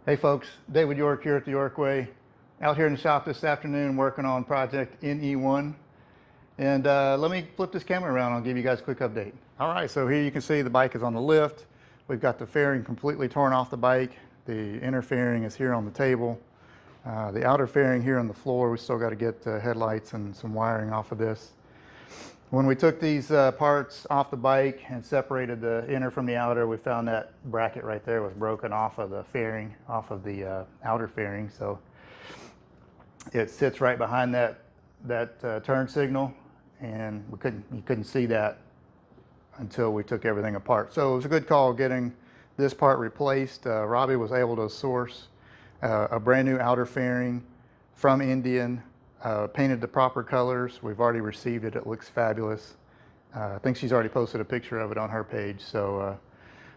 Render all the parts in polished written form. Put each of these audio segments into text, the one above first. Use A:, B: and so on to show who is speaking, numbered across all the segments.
A: Hey folks, David York here at the York Way. Out here in the shop this afternoon working on project NE1. And let me flip this camera around, I'll give you guys a quick update. All right, so here you can see the bike is on the lift. We've got the fairing completely torn off the bike. The inner fairing is here on the table. The outer fairing here on the floor, we still got to get headlights and some wiring off of this. When we took these parts off the bike and separated the inner from the outer, we found that bracket right there was broken off of the fairing, off of the outer fairing. So it sits right behind that turn signal, and you couldn't see that until we took everything apart. So it was a good call getting this part replaced. Robbie was able to source a brand new outer fairing from Indian. Painted the proper colors. We've already received it. It looks fabulous. I think she's already posted a picture of it on her page. So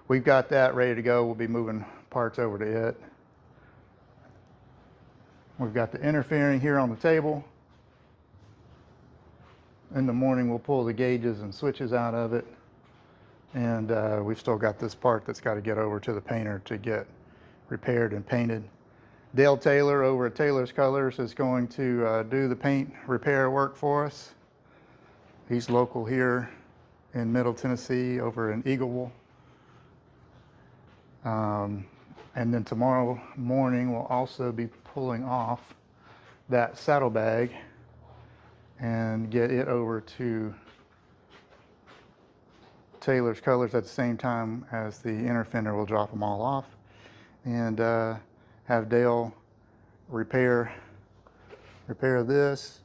A: we've got that ready to go. We'll be moving parts over to it. We've got the inner fairing here on the table. In the morning we'll pull the gauges and switches out of it. And we've still got this part that's got to get over to the painter to get repaired and painted. Dale Taylor over at Taylor's Colors is going to do the paint repair work for us. He's local here in Middle Tennessee over in Eagleville. And then tomorrow morning we'll also be pulling off that saddlebag and get it over to Taylor's Colors at the same time as the inner fender. We'll drop them all off and have Dale repair this,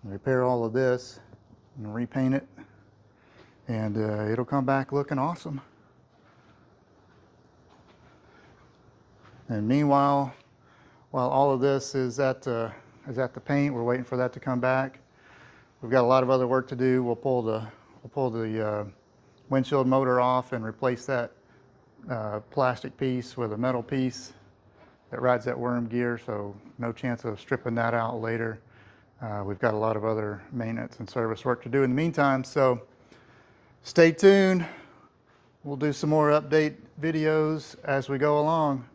A: repair all of this, and repaint it, and it'll come back looking awesome. And meanwhile, while all of this is at the paint, we're waiting for that to come back. We've got a lot of other work to do. We'll pull the windshield motor off and replace that plastic piece with a metal piece that rides that worm gear, so no chance of stripping that out later. We've got a lot of other maintenance and service work to do in the meantime, so stay tuned. We'll do some more update videos as we go along.